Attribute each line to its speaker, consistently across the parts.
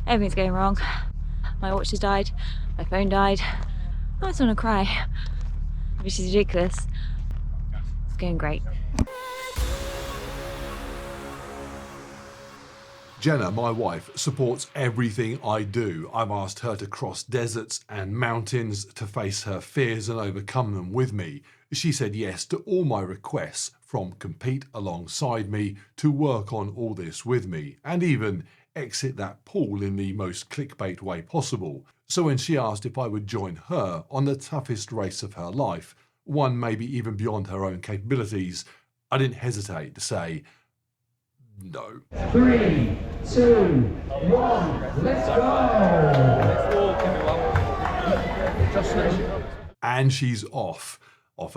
Speaker 1: Everything's going wrong. My watch has died, my phone died. I just want to cry, which is ridiculous. It's going great.
Speaker 2: Jenna, my wife, supports everything I do. I've asked her to cross deserts and mountains, to face her fears and overcome them with me. She said yes to all my requests, from compete alongside me to work on all this with me, and even exit that pool in the most clickbait way possible. So when she asked if I would join her on the toughest race of her life, one maybe even beyond her own capabilities, I didn't hesitate to say no.
Speaker 3: 3, 2, 1, let's go!
Speaker 2: And she's off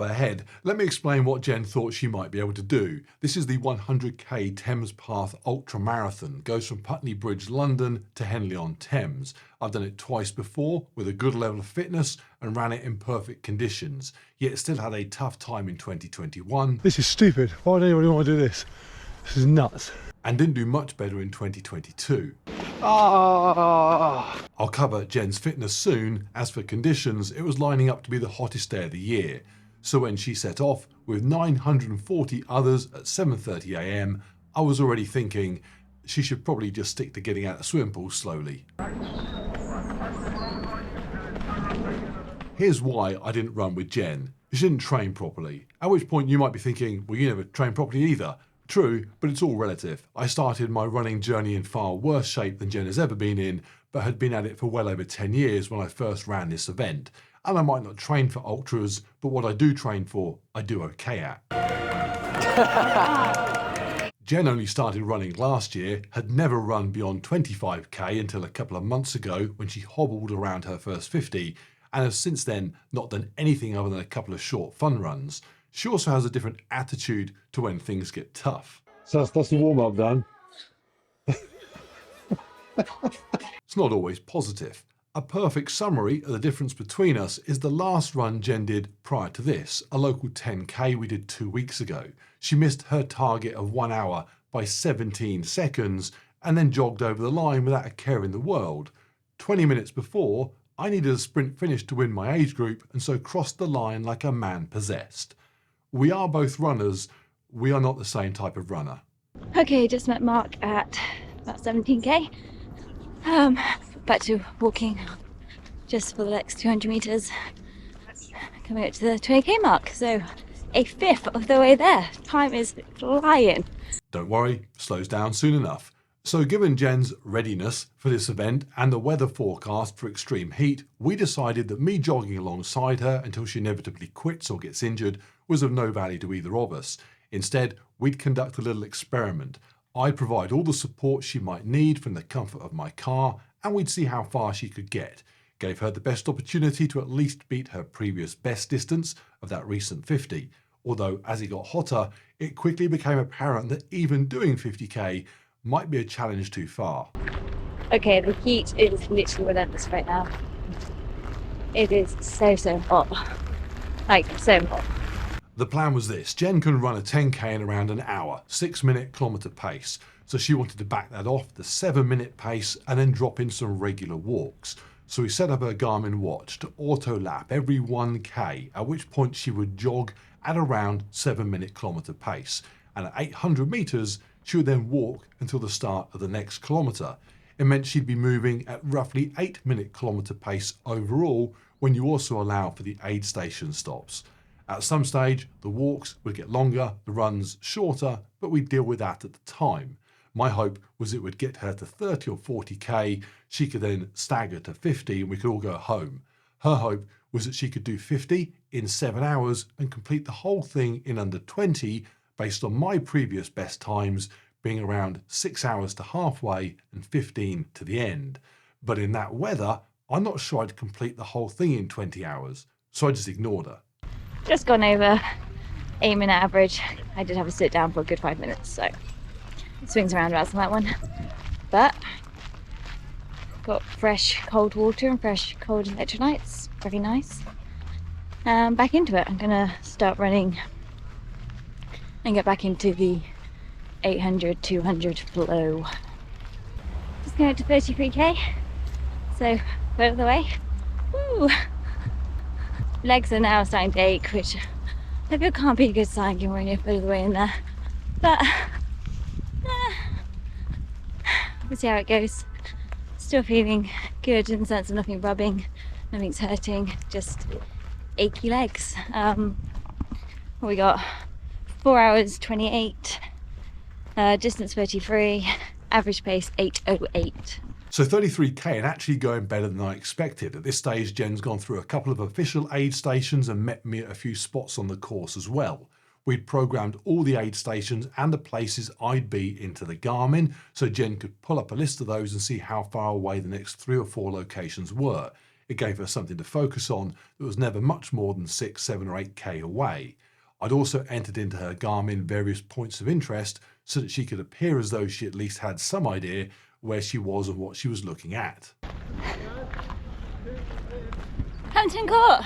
Speaker 2: ahead. Let me explain what Jen thought she might be able to do. This is the 100k Thames Path ultramarathon. Goes from Putney Bridge, London to Henley-on-Thames. I've done it twice before with a good level of fitness and ran it in perfect conditions, yet still had a tough time in 2021.
Speaker 4: This is stupid. Why would anybody want to do this? This is nuts.
Speaker 2: And didn't do much better in 2022.
Speaker 4: Ah!
Speaker 2: I'll cover Jen's fitness soon. As for conditions, it was lining up to be the hottest day of the year. So when she set off with 940 others at 7:30 AM, I was already thinking she should probably just stick to getting out of swimming pools slowly. Here's why I didn't run with Jen. She didn't train properly. At which point you might be thinking, well, you never train properly either. True, but it's all relative. I started my running journey in far worse shape than Jen has ever been in, but had been at it for well over 10 years when I first ran this event. And I might not train for ultras, but what I do train for, I do okay at. Jen only started running last year, had never run beyond 25k until a couple of months ago when she hobbled around her first 50, and has since then not done anything other than a couple of short fun runs. She also has a different attitude to when things get tough.
Speaker 4: So that's the warm-up done.
Speaker 2: It's not always positive. A perfect summary of the difference between us is the last run Jen did prior to this, a local 10k we did 2 weeks ago. She missed her target of 1 hour by 17 seconds and then jogged over the line without a care in the world. 20 minutes before, I needed a sprint finish to win my age group and so crossed the line like a man possessed. We are both runners, we are not the same type of runner.
Speaker 1: Okay, just met Mark at about 17k. Back to walking just for the next 200 meters. Coming up to the 20k mark, so a fifth of the way there. Time is flying.
Speaker 2: Don't worry, slows down soon enough. So given Jen's readiness for this event and the weather forecast for extreme heat, we decided that me jogging alongside her until she inevitably quits or gets injured was of no value to either of us. Instead, we'd conduct a little experiment. I'd provide all the support she might need from the comfort of my car, and we'd see how far she could get. Gave her the best opportunity to at least beat her previous best distance of that recent 50. Although as it got hotter, it quickly became apparent that even doing 50k might be a challenge too far.
Speaker 1: Okay, the heat is literally relentless right now. It is so hot. Like, so hot.
Speaker 2: The plan was this: Jen can run a 10k in around an hour, 6-minute kilometre pace. So she wanted to back that off the 7-minute pace and then drop in some regular walks. So we set up her Garmin watch to auto lap every 1k, at which point she would jog at around 7-minute kilometre pace. And at 800 metres, she would then walk until the start of the next kilometre. It meant she'd be moving at roughly 8-minute kilometre pace overall when you also allow for the aid station stops. At some stage, the walks would get longer, the runs shorter, but we'd deal with that at the time. My hope was it would get her to 30 or 40k, she could then stagger to 50 and we could all go home. Her hope was that she could do 50 in 7 hours and complete the whole thing in under 20, based on my previous best times being around 6 hours to halfway and 15 to the end. But in that weather, I'm not sure I'd complete the whole thing in 20 hours, so I just ignored her.
Speaker 1: Just gone over 8-minute average. I did have a sit down for a good 5 minutes, so it swings around about on that one. But got fresh cold water and fresh cold electrolytes, very nice. Back into it. I'm gonna start running and get back into the 800, 200 flow. Just going up to 33k, so third of the way. Woo! Legs are now starting to ache, which I feel can't be a good sign given we're only a third of the way in there. But we'll see how it goes. Still feeling good in the sense of nothing rubbing, nothing's hurting, just achy legs. What we got? 4 hours 28, distance 33, average pace 8:08.
Speaker 2: So 33k and actually going better than I expected. At this stage, Jen's gone through a couple of official aid stations and met me at a few spots on the course as well. We'd programmed all the aid stations and the places I'd be into the Garmin, so Jen could pull up a list of those and see how far away the next 3 or 4 locations were. It gave her something to focus on that was never much more than 6, 7 or 8k away. I'd also entered into her Garmin various points of interest so that she could appear as though she at least had some idea where she was and what she was looking at.
Speaker 1: Hampton Court!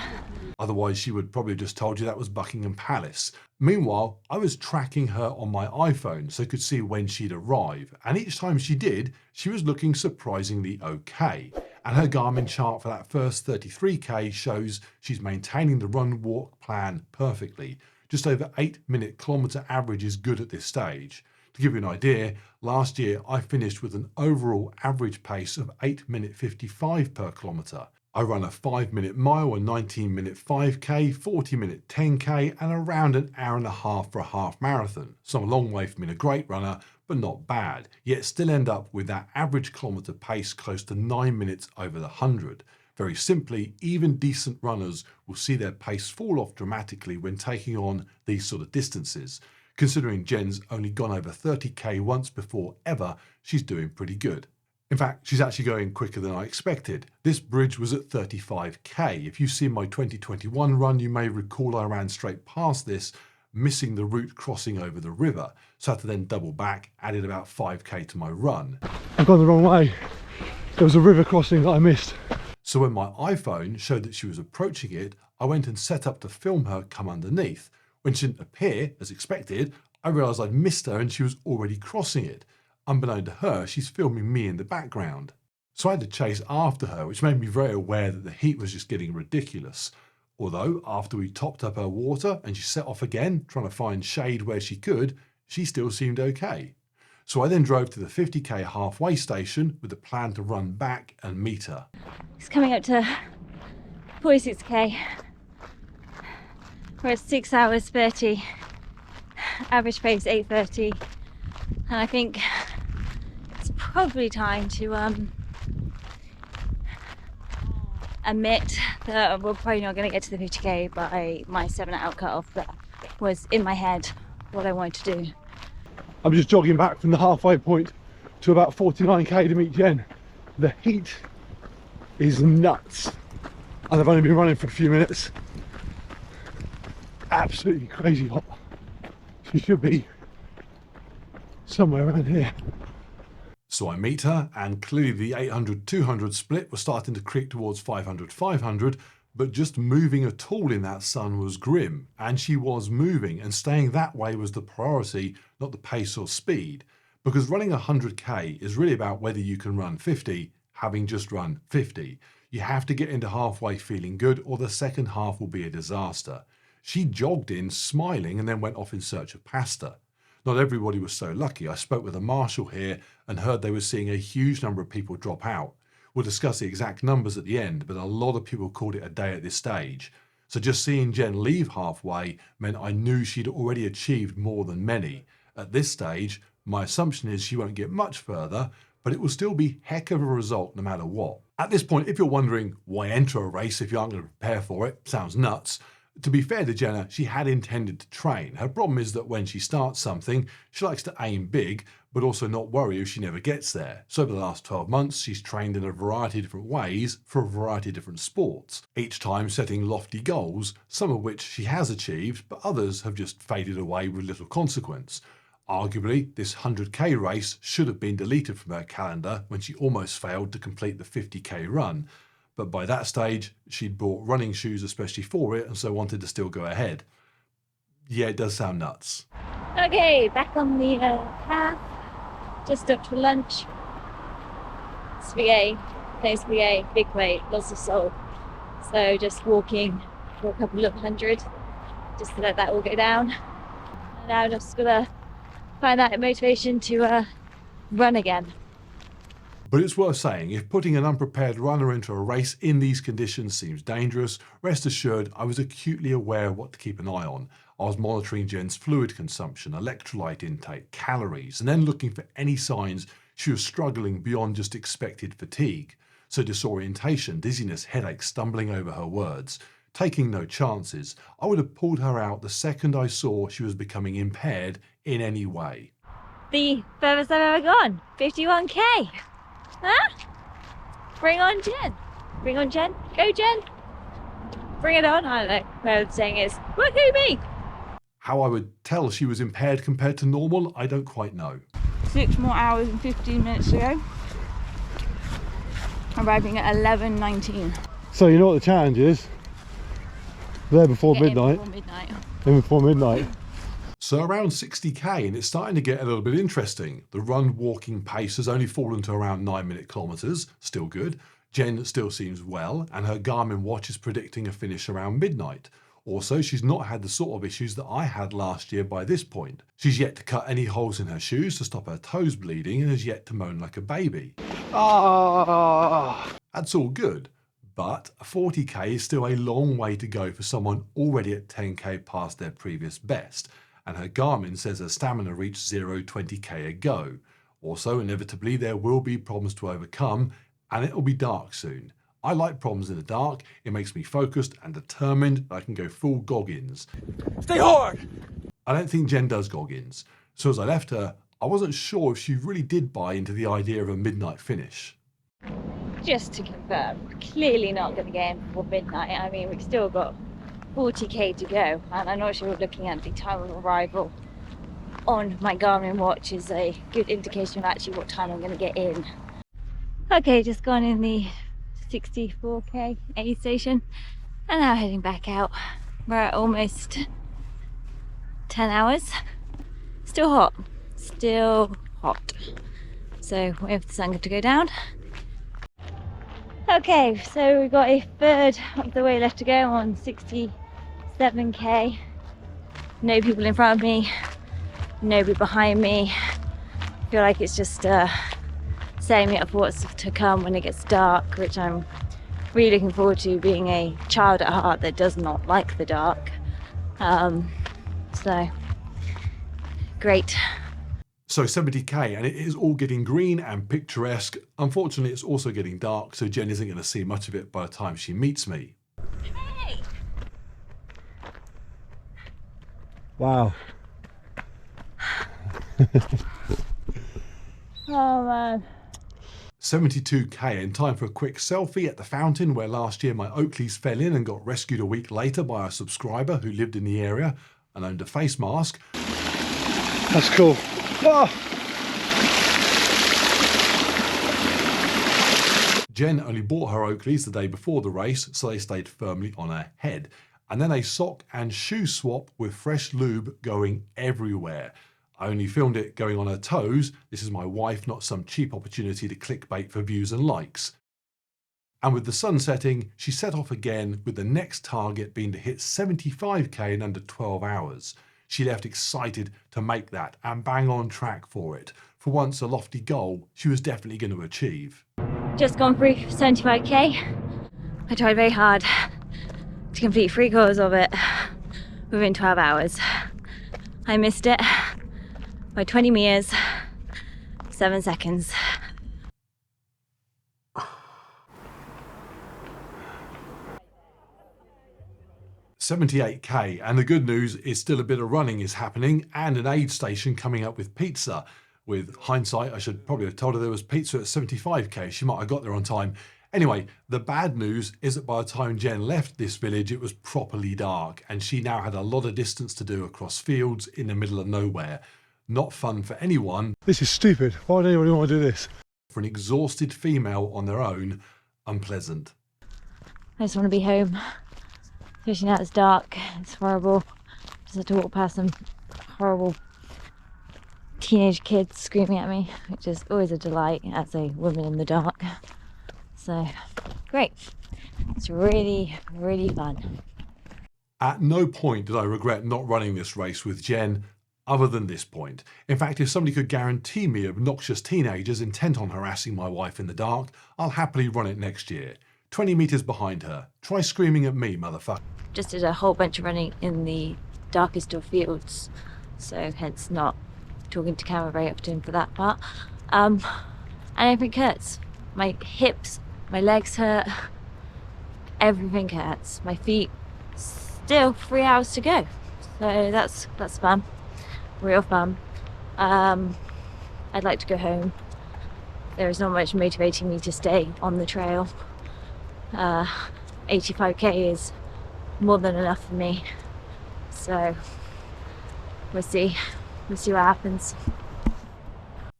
Speaker 2: Otherwise she would probably have just told you that was Buckingham Palace. Meanwhile, I was tracking her on my iPhone so I could see when she'd arrive, and each time she did, she was looking surprisingly okay. And her Garmin chart for that first 33k shows she's maintaining the run-walk plan perfectly. Just over 8-minute kilometre average is good at this stage. To give you an idea, last year I finished with an overall average pace of 8-minute 55 per kilometre. I run a 5-minute mile, a 19-minute 5k, 40-minute 10k and around an hour and a half for a half marathon. So I'm a long way from being a great runner, but not bad, yet still end up with that average kilometre pace close to 9 minutes over the 100. Very simply, even decent runners will see their pace fall off dramatically when taking on these sort of distances. Considering Jen's only gone over 30k once before ever, she's doing pretty good. In fact, she's actually going quicker than I expected. This bridge was at 35k. If you've seen my 2021 run, you may recall I ran straight past this, missing the route crossing over the river. So I had to then double back, added about 5k to my run.
Speaker 4: I've gone the wrong way. There was a river crossing that I missed.
Speaker 2: So when my iPhone showed that she was approaching it, I went and set up to film her come underneath. When she didn't appear, as expected, I realised I'd missed her and she was already crossing it. Unbeknown to her, she's filming me in the background. So I had to chase after her, which made me very aware that the heat was just getting ridiculous. Although, after we topped up her water and she set off again, trying to find shade where she could, she still seemed okay. So I then drove to the 50k halfway station with a plan to run back and meet her.
Speaker 1: It's coming up to 46k. We're at 6 hours 30, average pace 8:30, and I think it's probably time to admit that we're probably not going to get to the 50k by my 7-hour cut-off that was in my head what I wanted to do.
Speaker 4: I'm just jogging back from the halfway point to about 49k to meet Jen. The heat is nuts, and I've only been running for a few minutes. Absolutely crazy hot. She should be somewhere around here.
Speaker 2: So I meet her, and clearly the 800-200 split was starting to creep towards 500-500, but just moving at all in that sun was grim, and she was moving, and staying that way was the priority, not the pace or speed, because running 100k is really about whether you can run 50, having just run 50. You have to get into halfway feeling good, or the second half will be a disaster. She jogged in smiling and then went off in search of pasta. Not everybody was so lucky. I spoke with a marshal here and heard they were seeing a huge number of people drop out. We'll discuss the exact numbers at the end, but a lot of people called it a day at this stage. So just seeing Jen leave halfway meant I knew she'd already achieved more than many. At this stage, my assumption is she won't get much further, but it will still be heck of a result no matter what. At this point, if you're wondering why enter a race if you aren't going to prepare for it, sounds nuts. To be fair to Jenna, she had intended to train. Her problem is that when she starts something, she likes to aim big, but also not worry if she never gets there. So over the last 12 months, she's trained in a variety of different ways for a variety of different sports, each time setting lofty goals, some of which she has achieved, but others have just faded away with little consequence. Arguably, this 100k race should have been deleted from her calendar when she almost failed to complete the 50k run. But by that stage, she'd bought running shoes especially for it and so wanted to still go ahead. Yeah, it does sound nuts.
Speaker 1: Okay, back on the path, just up to lunch. spaghetti, plain spaghetti, big plate, lots of salt. So just walking for a couple of hundred, just to let that all go down. And now I'm just gonna find that motivation to run again.
Speaker 2: But it's worth saying, if putting an unprepared runner into a race in these conditions seems dangerous, rest assured I was acutely aware of what to keep an eye on. I was monitoring Jen's fluid consumption, electrolyte intake, calories, and then looking for any signs she was struggling beyond just expected fatigue. So disorientation, dizziness, headache, stumbling over her words. Taking no chances, I would have pulled her out the second I saw she was becoming impaired in any way.
Speaker 1: The furthest I've ever gone, 51k. Huh? Bring on Jen. Bring on Jen. Go Jen. Bring it on. I don't know. My other saying is, woohoo me.
Speaker 2: How I would tell she was impaired compared to normal, I don't quite know.
Speaker 5: 6 more hours and 15 minutes to go. Arriving at 11:19.
Speaker 4: So you know what the challenge is? There before
Speaker 5: Get in
Speaker 4: midnight.
Speaker 5: before midnight.
Speaker 4: In before midnight.
Speaker 2: So around 60k, and it's starting to get a little bit interesting. The run walking pace has only fallen to around 9-minute kilometres, still good. Jen still seems well, and her Garmin watch is predicting a finish around midnight. Also, she's not had the sort of issues that I had last year by this point. She's yet to cut any holes in her shoes to stop her toes bleeding and has yet to moan like a baby.
Speaker 4: Ah.
Speaker 2: That's all good, but 40k is still a long way to go for someone already at 10k past their previous best. And her Garmin says her stamina reached 0-20k a go. Also, inevitably, there will be problems to overcome, and it'll be dark soon. I like problems in the dark. It makes me focused and determined that I can go full Goggins.
Speaker 6: Stay hard!
Speaker 2: I don't think Jen does Goggins. So as I left her, I wasn't sure if she really did buy into the idea of a midnight finish.
Speaker 1: Just to confirm, clearly not going to get in before midnight. I mean, we've still got 40k to go, and I'm not sure looking at the time of arrival on my Garmin watch is a good indication of actually what time I'm going to get in. Okay, just gone in the 64k aid station and now heading back out. We're at almost 10 hours. Still hot, so wait for the sun to go down. Okay, so we've got a third of the way left to go on 67k. No people in front of me, nobody behind me. I feel like it's just setting me up for what's to come when it gets dark, which I'm really looking forward to, being a child at heart that does not like the dark. So great.
Speaker 2: So 70k, and it is all getting green and picturesque. Unfortunately, it's also getting dark, so Jen isn't going to see much of it by the time she meets me.
Speaker 1: Hey!
Speaker 4: Wow.
Speaker 1: Oh man.
Speaker 2: 72k, and time for a quick selfie at the fountain where last year my Oakleys fell in and got rescued a week later by a subscriber who lived in the area and owned a face mask.
Speaker 4: That's cool. Ah.
Speaker 2: Jen only bought her Oakleys the day before the race, so they stayed firmly on her head. And then a sock and shoe swap with fresh lube going everywhere. I only filmed it going on her toes. This is my wife, not some cheap opportunity to clickbait for views and likes. And with the sun setting, she set off again, with the next target being to hit 75k in under 12 hours. She left excited to make that and bang on track for it. For once, a lofty goal she was definitely going to achieve.
Speaker 1: Just gone through 75k. I tried very hard to complete 3 quarters of it within 12 hours. I missed it by 20 meters, 7 seconds.
Speaker 2: $78k, and the good news is still a bit of running is happening and an aid station coming up with pizza. With hindsight, I should probably have told her there was pizza at 75k. She might have got there on time. Anyway, the bad news is that by the time Jen left this village, it was properly dark, and she now had a lot of distance to do across fields in the middle of nowhere. Not fun for anyone.
Speaker 4: This is stupid. Why would anybody want to do this?
Speaker 2: For an exhausted female on their own, unpleasant.
Speaker 1: I just want to be home. Especially now it's dark. It's horrible. Just have to walk past some horrible teenage kids screaming at me, which is always a delight as a woman in the dark. So great. It's really, really fun.
Speaker 2: At no point did I regret not running this race with Jen, other than this point. In fact, if somebody could guarantee me obnoxious teenagers intent on harassing my wife in the dark, I'll happily run it next year. 20 metres behind her. Try screaming at me, motherfucker.
Speaker 1: Just did a whole bunch of running in the darkest of fields, so hence not talking to camera very often for that part. And everything hurts. My hips, my legs hurt, everything hurts. My feet, still 3 hours to go. So that's fun, real fun. I'd like to go home. There is not much motivating me to stay on the trail. 85k is more than enough for me. So we'll see what happens.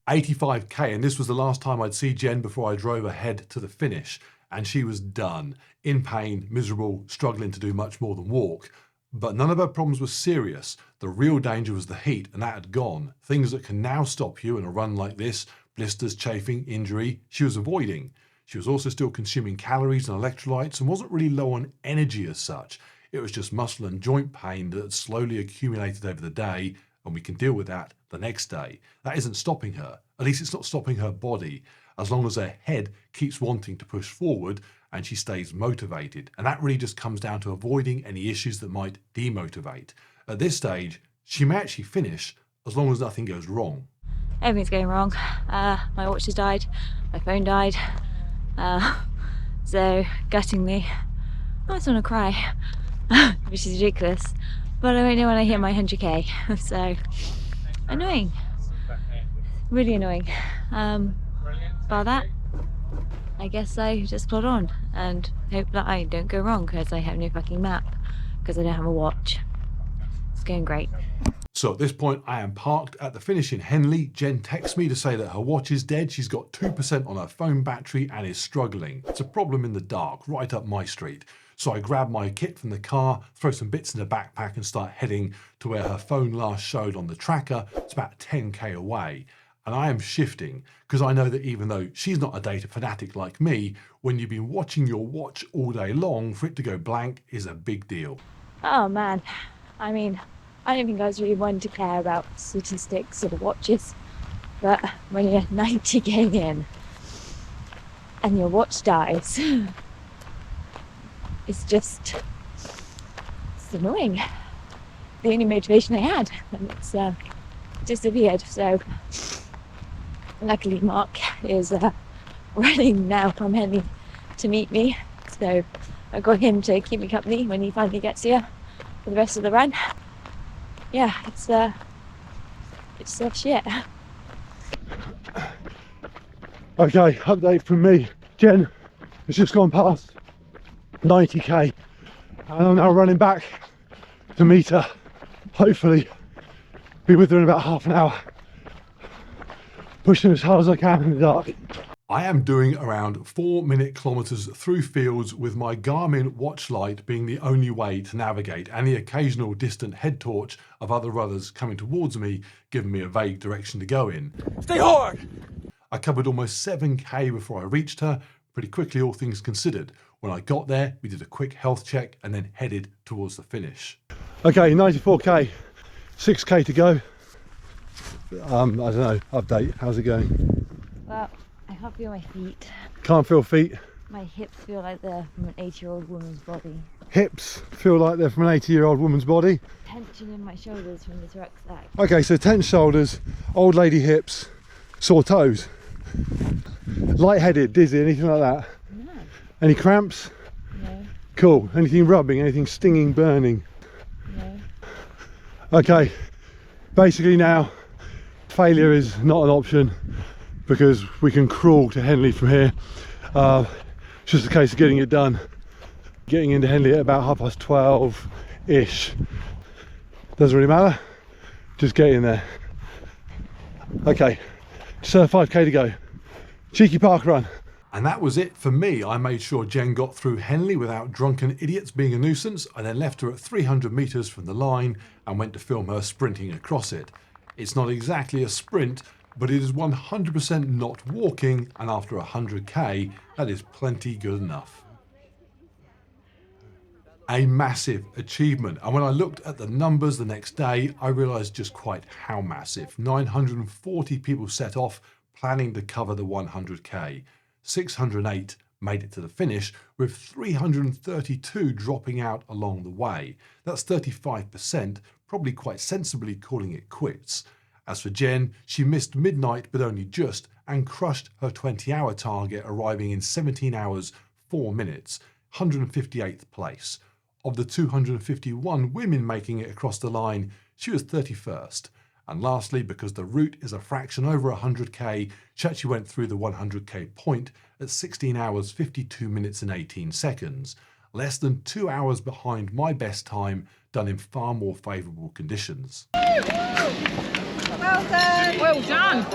Speaker 2: 85k, and this was the last time I'd see Jen before I drove ahead to the finish, and she was done, in pain, miserable, struggling to do much more than walk. But none of her problems were serious. The real danger was the heat, and that had gone. Things that can now stop you in a run like this, blisters, chafing, injury, she was avoiding. She was also still consuming calories and electrolytes and wasn't really low on energy as such. It was just muscle and joint pain that had slowly accumulated over the day, and we can deal with that the next day. That isn't stopping her. At least it's not stopping her body, as long as her head keeps wanting to push forward and she stays motivated. And that really just comes down to avoiding any issues that might demotivate. At this stage, she may actually finish as long as nothing goes wrong.
Speaker 1: Everything's going wrong. My watch has died, my phone died. So guttingly, I just want to cry, which is ridiculous, but I won't know when I hit my 100k. So annoying, really annoying. Bar that, I guess I just plod on and hope that I don't go wrong, because I have no fucking map, because I don't have a watch. It's going great.
Speaker 2: So at this point, I am parked at the finish in Henley. Jen texts me to say that her watch is dead. She's got 2% on her phone battery and is struggling. It's a problem in the dark, right up my street. So I grab my kit from the car, throw some bits in the backpack and start heading to where her phone last showed on the tracker. It's about 10k away. And I am shifting, because I know that even though she's not a data fanatic like me, when you've been watching your watch all day long, for it to go blank is a big deal.
Speaker 1: Oh man, I mean, I don't think I was really one to care about statistics or watches, but when you're 90k in and your watch dies, it's annoying. The only motivation I had, and it's disappeared. So luckily Mark is running now from Henley to meet me, so I got him to keep me company when he finally gets here for the rest of the run. Yeah, it's shit.
Speaker 4: Okay, update from me. Jen has just gone past 90k and I'm now running back to meet her. Hopefully be with her in about half an hour. Pushing as hard as I can in the dark.
Speaker 2: I am doing around 4-minute kilometres through fields, with my Garmin watch light being the only way to navigate, and the occasional distant head torch of other runners coming towards me, giving me a vague direction to go in.
Speaker 3: Stay hard!
Speaker 2: I covered almost 7k before I reached her, pretty quickly all things considered. When I got there, we did a quick health check and then headed towards the finish.
Speaker 4: Okay, 94k, 6k to go. I don't know, update, how's it going?
Speaker 1: Well, I can't feel my feet.
Speaker 4: Can't feel feet.
Speaker 1: My hips feel like they're from an 80-year-old woman's body.
Speaker 4: Hips feel like they're from an 80-year-old woman's body.
Speaker 1: Tension in my shoulders from this rucksack.
Speaker 4: Okay, so tense shoulders, old lady hips, sore toes. Lightheaded, dizzy, anything like that?
Speaker 1: No.
Speaker 4: Any cramps?
Speaker 1: No.
Speaker 4: Cool. Anything rubbing, anything stinging, burning?
Speaker 1: No.
Speaker 4: Okay, basically now failure is not an option, because we can crawl to Henley from here. It's just a case of getting it done. Getting into Henley at about 12:30-ish. Doesn't really matter, just get in there. Okay, just 5k to go. Cheeky park run.
Speaker 2: And that was it for me. I made sure Jen got through Henley without drunken idiots being a nuisance. I then left her at 300 metres from the line and went to film her sprinting across it. It's not exactly a sprint, but it is 100% not walking, and after 100k, that is plenty good enough. A massive achievement, and when I looked at the numbers the next day, I realised just quite how massive. 940 people set off planning to cover the 100k. 608 made it to the finish, with 332 dropping out along the way. That's 35%, probably quite sensibly calling it quits. As for Jen, she missed midnight but only just, and crushed her 20-hour target, arriving in 17 hours 4 minutes, 158th place. Of the 251 women making it across the line, she was 31st. And lastly, because the route is a fraction over 100k, she actually went through the 100k point at 16 hours 52 minutes and 18 seconds, less than 2 hours behind my best time, done in far more favourable conditions.
Speaker 6: Well done.
Speaker 7: Well done.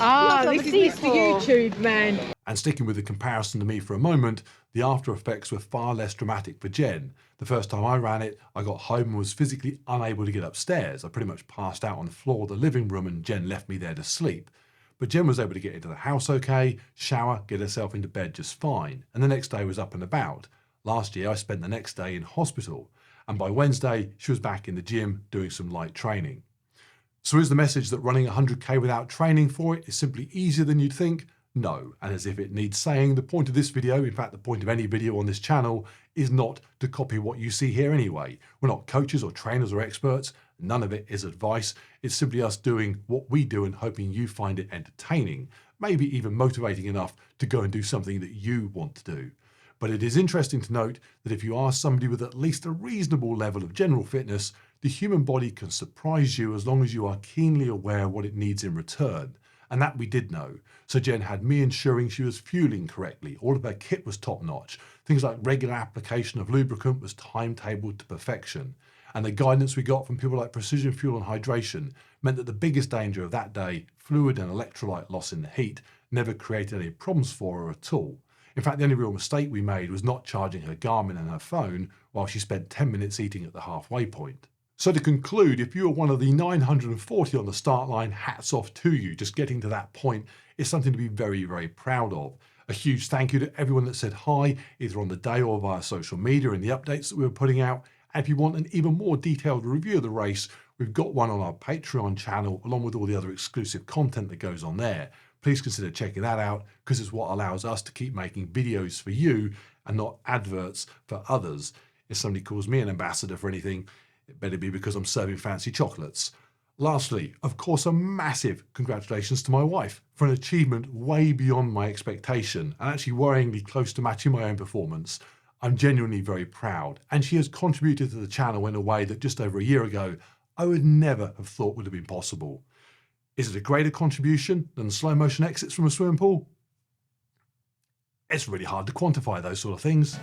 Speaker 6: Ah, this is for YouTube, man.
Speaker 2: And sticking with the comparison to me for a moment, the after effects were far less dramatic for Jen. The first time I ran it, I got home and was physically unable to get upstairs. I pretty much passed out on the floor of the living room and Jen left me there to sleep. But Jen was able to get into the house okay, shower, get herself into bed just fine, and the next day was up and about. Last year I spent the next day in hospital, and by Wednesday she was back in the gym doing some light training. So is the message that running 100k without training for it is simply easier than you'd think? No, and as if it needs saying, the point of this video, in fact the point of any video on this channel, is not to copy what you see here anyway. We're not coaches or trainers or experts, none of it is advice, it's simply us doing what we do and hoping you find it entertaining, maybe even motivating enough to go and do something that you want to do. But it is interesting to note that if you are somebody with at least a reasonable level of general fitness, the human body can surprise you as long as you are keenly aware of what it needs in return. And that we did know. So Jen had me ensuring she was fueling correctly. All of her kit was top notch. Things like regular application of lubricant was timetabled to perfection. And the guidance we got from people like Precision Fuel and Hydration meant that the biggest danger of that day, fluid and electrolyte loss in the heat, never created any problems for her at all. In fact, the only real mistake we made was not charging her Garmin and her phone while she spent 10 minutes eating at the halfway point. So to conclude, if you are one of the 940 on the start line, hats off to you. Just getting to that point is something to be very, very proud of. A huge thank you to everyone that said hi, either on the day or via social media in the updates that we were putting out. And if you want an even more detailed review of the race, we've got one on our Patreon channel, along with all the other exclusive content that goes on there. Please consider checking that out, because it's what allows us to keep making videos for you and not adverts for others. If somebody calls me an ambassador for anything, it better be because I'm serving fancy chocolates. Lastly, of course, a massive congratulations to my wife for an achievement way beyond my expectation and actually worryingly close to matching my own performance. I'm genuinely very proud, and she has contributed to the channel in a way that just over a year ago I would never have thought would have been possible. Is it a greater contribution than slow motion exits from a swimming pool? It's really hard to quantify those sort of things.